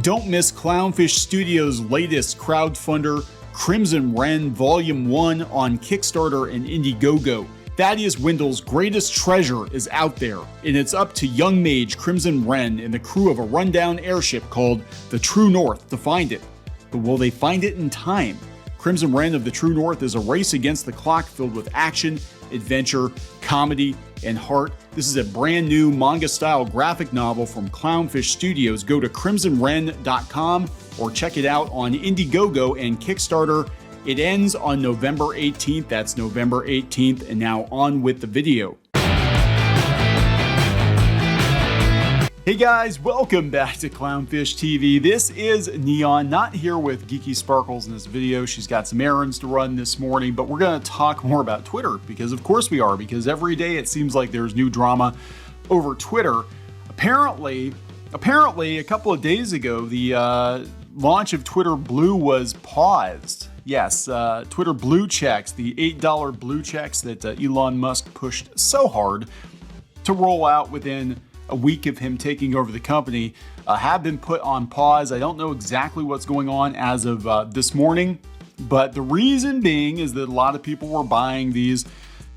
Don't miss Clownfish Studios' latest crowdfunder, Crimson Wren Volume 1 on Kickstarter and Indiegogo. Thaddeus Wendell's greatest treasure is out there, and it's up to young mage Crimson Wren and the crew of a rundown airship called the True North to find it. But will they find it in time? Crimson Wren of the True North is a race against the clock filled with action, adventure, comedy, and heart. This is a brand new manga-style graphic novel from Clownfish Studios. Go to crimsonwren.com or check it out on Indiegogo and Kickstarter. It ends on November 18th. That's November 18th. And now on with the video. Hey guys, welcome back to Clownfish TV. This is Neon, not here with Geeky Sparkles in this video. She's got some errands to run this morning, but we're going to talk more about Twitter because of course we are, because every day it seems like there's new drama over Twitter. Apparently a couple of days ago, the launch of Twitter Blue was paused. Yes, Twitter Bluechecks, the $8 Bluechecks that Elon Musk pushed so hard to roll out within a week of him taking over the company, have been put on pause. I don't know exactly what's going on as of this morning, but the reason being is that a lot of people were buying these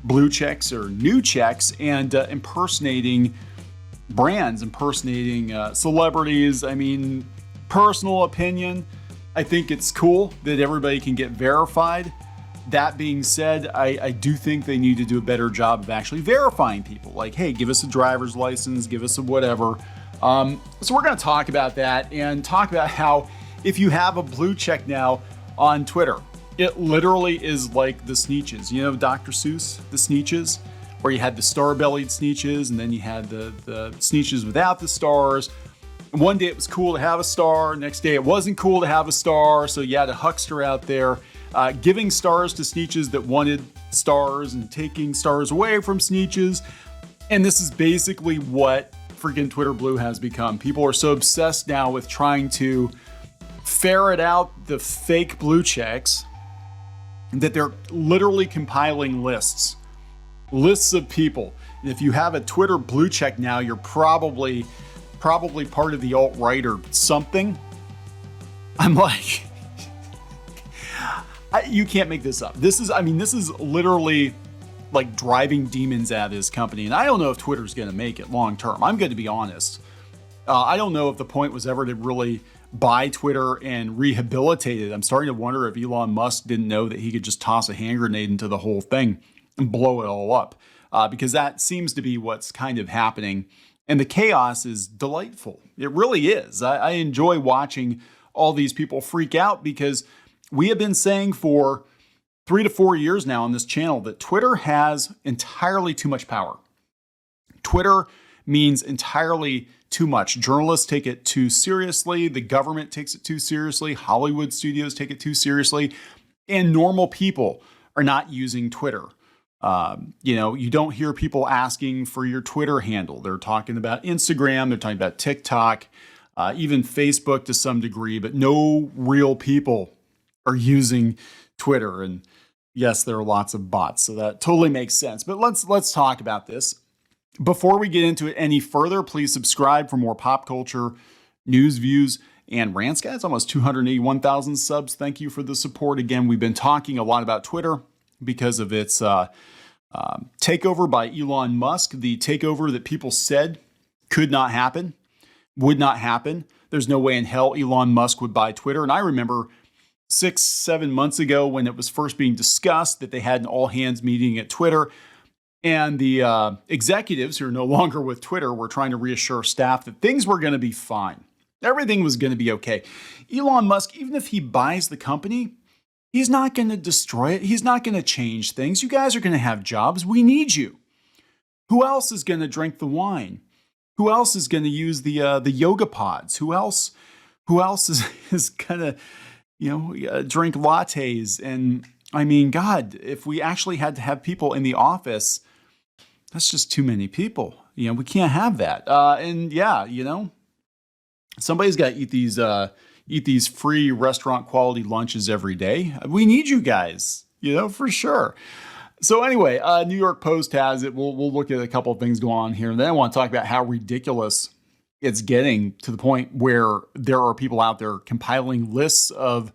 blue checks or new checks and impersonating brands, impersonating celebrities. I mean, personal opinion, I think it's cool that everybody can get verified. That being said, I do think they need to do a better job of actually verifying people. Like, hey, give us a driver's license, give us a whatever. So we're going to talk about that and talk about how if you have a blue check now on Twitter, it literally is like the Sneetches. You know, Dr. Seuss, the Sneetches, where you had the star-bellied Sneetches and then you had the Sneetches without the stars. One day it was cool to have a star, next day it wasn't cool to have a star, so you had a huckster out there giving stars to Sneetches that wanted stars and taking stars away from Sneetches. And this is basically what freaking Twitter Blue has become. People are so obsessed now with trying to ferret out the fake blue checks that they're literally compiling lists of people. And if you have a Twitter blue check now, you're probably part of the alt-right or something. I'm like, you can't make this up. This is literally like driving demons out of this company. And I don't know if Twitter's going to make it long term. I'm going to be honest. I don't know if the point was ever to really buy Twitter and rehabilitate it. I'm starting to wonder if Elon Musk didn't know that he could just toss a hand grenade into the whole thing and blow it all up. Because that seems to be what's kind of happening. And the chaos is delightful. It really is. I enjoy watching all these people freak out because we have been saying for 3 to 4 years now on this channel that Twitter has entirely too much power. Twitter means entirely too much. Journalists take it too seriously. The government takes it too seriously. Hollywood studios take it too seriously. And normal people are not using Twitter. You don't hear people asking for your Twitter handle. They're talking about Instagram. They're talking about TikTok, even Facebook to some degree, but no real people are using Twitter. And yes, there are lots of bots, so that totally makes sense. But let's talk about this. Before we get into it any further, please subscribe for more pop culture, news, views, and rants. Guys, almost 281,000 subs. Thank you for the support. Again, we've been talking a lot about Twitter because of its takeover by Elon Musk, the takeover that people said could not happen, would not happen. There's no way in hell Elon Musk would buy Twitter. And I remember 6-7 months ago when it was first being discussed that they had an all-hands meeting at Twitter, and the executives who are no longer with Twitter were trying to reassure staff that things were going to be fine. Everything was going to be okay. Elon Musk, even if he buys the company, he's not going to destroy it. He's not going to change things. You guys are going to have jobs. We need you. Who else is going to drink the wine? Who else is going to use the yoga pods? Who else is going to drink lattes? And I mean, God, if we actually had to have people in the office, that's just too many people. We can't have that. Somebody's got to eat these free restaurant quality lunches every day. We need you guys, for sure. So anyway, New York Post has it. We'll look at a couple of things going on here. And then I want to talk about how ridiculous it's getting to the point where there are people out there compiling lists of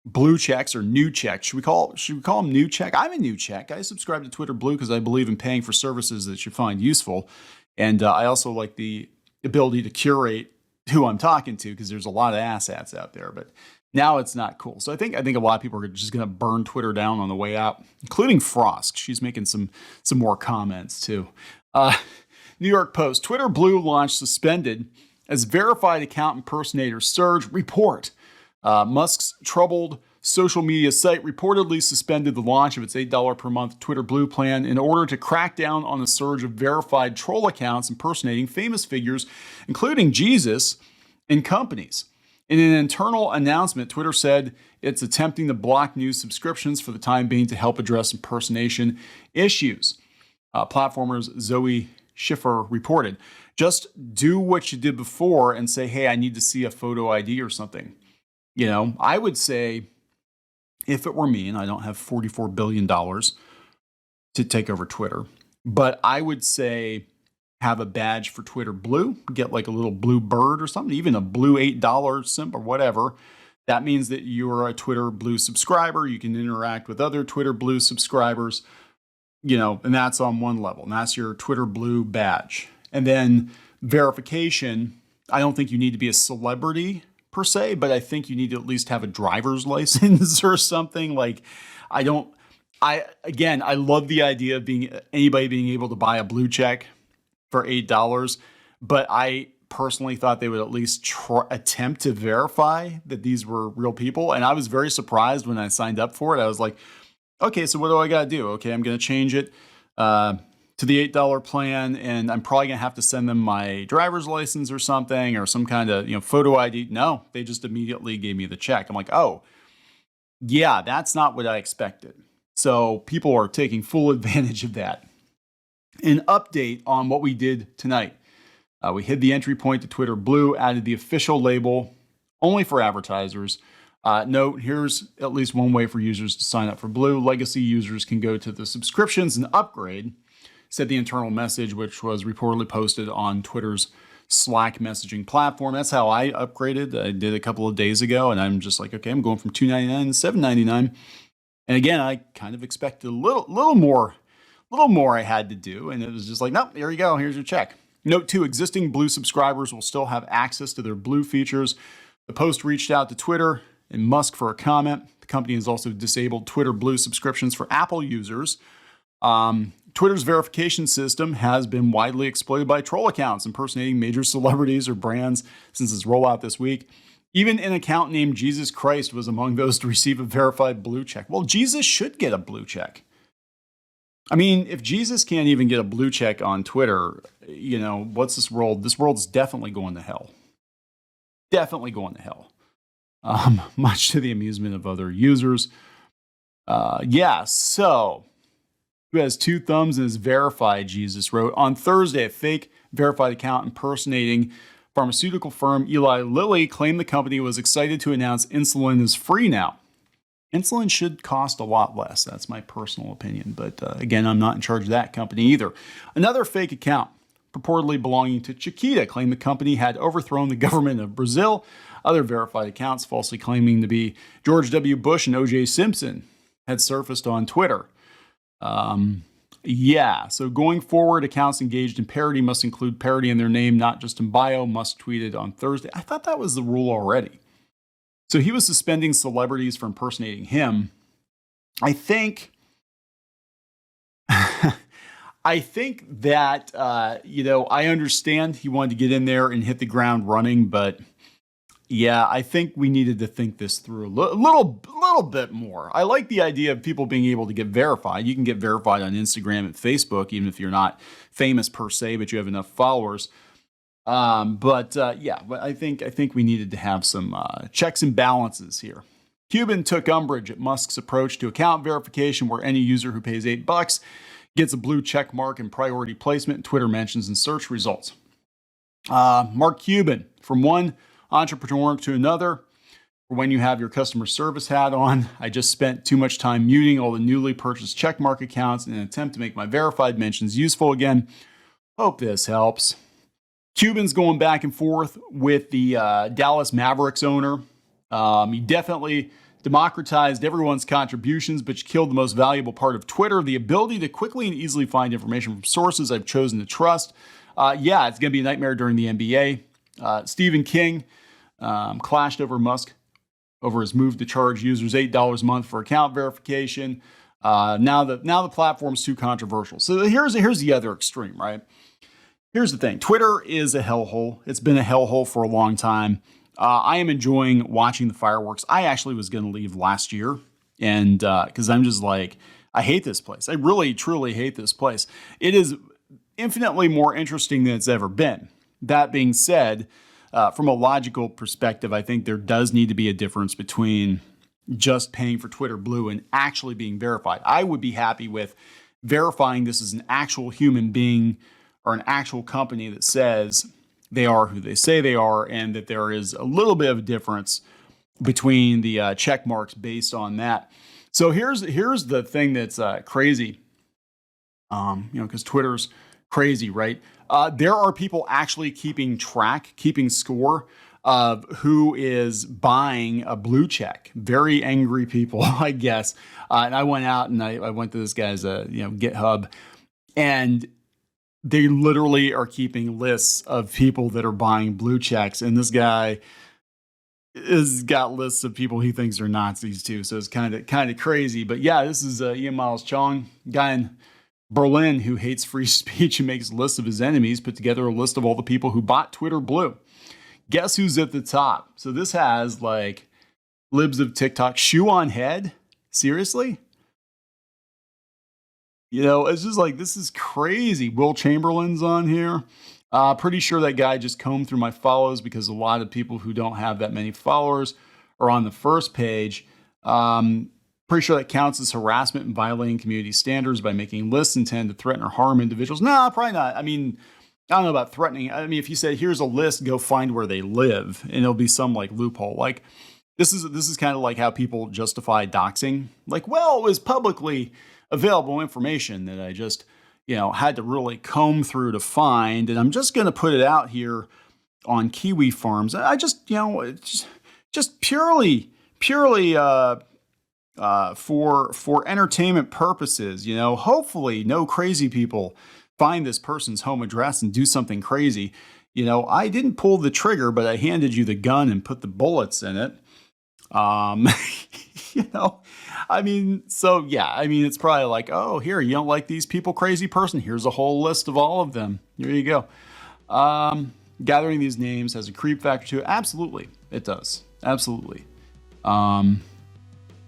blue checks or new checks. Should we call them new check? I'm a new check. I subscribe to Twitter Blue because I believe in paying for services that you find useful. And I also like the ability to curate who I'm talking to because there's a lot of asshats out there. But now it's not cool. So I think a lot of people are just going to burn Twitter down on the way out, including Frost. She's making some more comments too. New York Post, Twitter Blue launched suspended as verified account impersonators surge report. Musk's troubled social media site reportedly suspended the launch of its $8 per month Twitter Blue plan in order to crack down on the surge of verified troll accounts impersonating famous figures, including Jesus, and companies. In an internal announcement, Twitter said it's attempting to block new subscriptions for the time being to help address impersonation issues. Platformers Zoe Schiffer reported, just do what you did before and say, hey, I need to see a photo ID or something. You know, I would say if it were me, and I don't have $44 billion to take over Twitter, but I would say have a badge for Twitter Blue, get like a little blue bird or something, even a blue $8 symbol or whatever. That means that you're a Twitter Blue subscriber. You can interact with other Twitter Blue subscribers, you know, and that's on one level. And that's your Twitter Blue badge. And then verification, I don't think you need to be a celebrity per se, but I think you need to at least have a driver's license or something. Like, I love the idea of anybody being able to buy a blue check for $8, but I personally thought they would at least attempt to verify that these were real people. And I was very surprised when I signed up for it. I was like, okay, so what do I got to do? Okay, I'm going to change it to the $8 plan, and I'm probably going to have to send them my driver's license or something, or some kind of, photo ID. No, they just immediately gave me the check. I'm like, oh, yeah, that's not what I expected. So people are taking full advantage of that. An update on what we did tonight. We hid the entry point to Twitter Blue, added the official label only for advertisers. Note, here's at least one way for users to sign up for Blue. Legacy users can go to the subscriptions and upgrade, said the internal message, which was reportedly posted on Twitter's Slack messaging platform. That's how I upgraded. I did a couple of days ago, and I'm just like, okay, I'm going from $2.99 to $7.99. And again, I kind of expected a little more I had to do, and it was just like, nope, here you go, here's your check. Note 2, existing Blue subscribers will still have access to their Blue features. The Post reached out to Twitter and Musk for a comment. The company has also disabled Twitter Blue subscriptions for Apple users. Twitter's verification system has been widely exploited by troll accounts impersonating major celebrities or brands since its rollout this week. Even an account named Jesus Christ was among those to receive a verified blue check. Well, Jesus should get a blue check. I mean, if Jesus can't even get a blue check on Twitter, what's this world? This world's definitely going to hell. Definitely going to hell. Much to the amusement of other users. So who has 2 thumbs and is verified, Jesus wrote. On Thursday, a fake verified account impersonating pharmaceutical firm Eli Lilly claimed the company was excited to announce insulin is free now. Insulin should cost a lot less. That's my personal opinion. But again, I'm not in charge of that company either. Another fake account, purportedly belonging to Chiquita, claimed the company had overthrown the government of Brazil. Other verified accounts falsely claiming to be George W. Bush and O.J. Simpson had surfaced on Twitter. So going forward, accounts engaged in parody must include parody in their name, not just in bio. Musk tweeted on Thursday. I thought that was the rule already. So he was suspending celebrities for impersonating him. I think that, I understand he wanted to get in there and hit the ground running, but yeah, I think we needed to think this through a little bit more. I like the idea of people being able to get verified. You can get verified on Instagram and Facebook, even if you're not famous per se, but you have enough followers. But I think we needed to have some checks and balances here. Cuban took umbrage at Musk's approach to account verification, where any user who pays $8 gets a blue check mark and priority placement in Twitter mentions and search results. Mark Cuban, from one entrepreneur to another, for when you have your customer service hat on, I just spent too much time muting all the newly purchased checkmark accounts in an attempt to make my verified mentions useful again. Hope this helps. Cuban's going back and forth with the Dallas Mavericks owner. He definitely democratized everyone's contributions, but you killed the most valuable part of Twitter, the ability to quickly and easily find information from sources I've chosen to trust. Yeah, it's going to be a nightmare during the NBA. Stephen King clashed over Musk over his move to charge users $8 a month for account verification. Now the platform's too controversial. So here's the other extreme, right? Here's the thing. Twitter is a hellhole. It's been a hellhole for a long time. I am enjoying watching the fireworks. I actually was going to leave last year, and because I'm just like, I hate this place. I really, truly hate this place. It is infinitely more interesting than it's ever been. That being said, from a logical perspective, I think there does need to be a difference between just paying for Twitter Blue and actually being verified. I would be happy with verifying this as an actual human being or an actual company that says they are who they say they are, and that there is a little bit of a difference between the check marks based on that. So here's the thing that's crazy, because Twitter's crazy, right? There are people actually keeping score of who is buying a Bluecheck. Very angry people, I guess. And I went out and I went to this guy's GitHub, and they literally are keeping lists of people that are buying Bluechecks. And this guy has got lists of people he thinks are Nazis too. So it's kind of crazy. But yeah, this is Ian Miles Chong, guy in Berlin who hates free speech and makes lists of his enemies, put together a list of all the people who bought Twitter Blue. Guess who's at the top? So this has like libs of TikTok, shoe on head. Seriously? It's just like, this is crazy. Will Chamberlain's on here. Pretty sure that guy just combed through my follows because a lot of people who don't have that many followers are on the first page. Pretty sure that counts as harassment and violating community standards by making lists intended to threaten or harm individuals. No, probably not. I mean, I don't know about threatening. I mean, if you said, here's a list, go find where they live, and it'll be some like loophole. Like this is kind of like how people justify doxing. Like, well, it was publicly available information that I just, had to really comb through to find. And I'm just going to put it out here on kiwi farms. I just, just purely for entertainment purposes, hopefully no crazy people find this person's home address and do something crazy. I didn't pull the trigger, but I handed you the gun and put the bullets in it. It's probably like, oh, here, you don't like these people, crazy person. Here's a whole list of all of them. Here you go. Gathering these names has a creep factor to it. Absolutely. It does. Absolutely.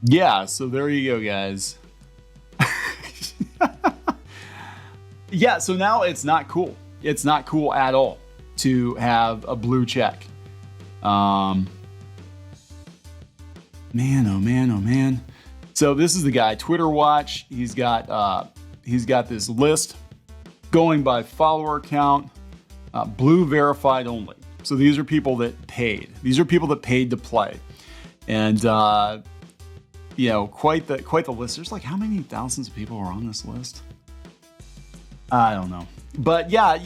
Yeah. So there you go, guys. Yeah. So now it's not cool. It's not cool at all to have a blue check. Man, oh man, oh man. So this is the guy, Twitter Watch. He's got this list going by follower count, blue verified only. So these are people that paid. These are people that paid to play, and quite the list. There's like how many thousands of people are on this list? I don't know, but yeah,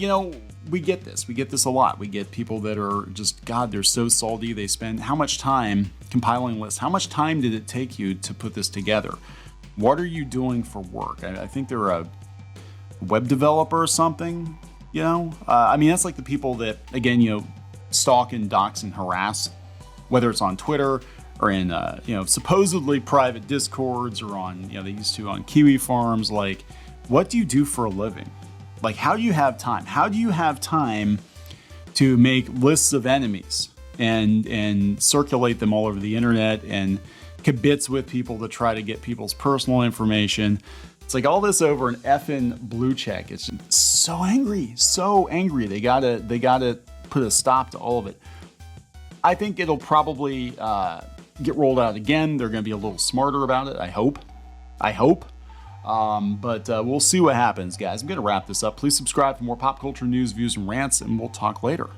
we get this. We get this a lot. We get people that are just, God, they're so salty. They spend how much time compiling lists? How much time did it take you to put this together? What are you doing for work? I think they're a web developer or something, that's like the people that, again, stalk and dox and harass, whether it's on Twitter or in, supposedly private discords or on, they used to on kiwi farms. Like, what do you do for a living? Like, how do you have time? How do you have time to make lists of enemies and circulate them all over the internet and kibitz with people to try to get people's personal information? It's like all this over an effing Bluecheck. It's so angry. They gotta put a stop to all of it. I think it'll probably get rolled out again. They're going to be a little smarter about it. I hope. But we'll see what happens, guys. I'm going to wrap this up. Please subscribe for more pop culture news, views, and rants, and we'll talk later.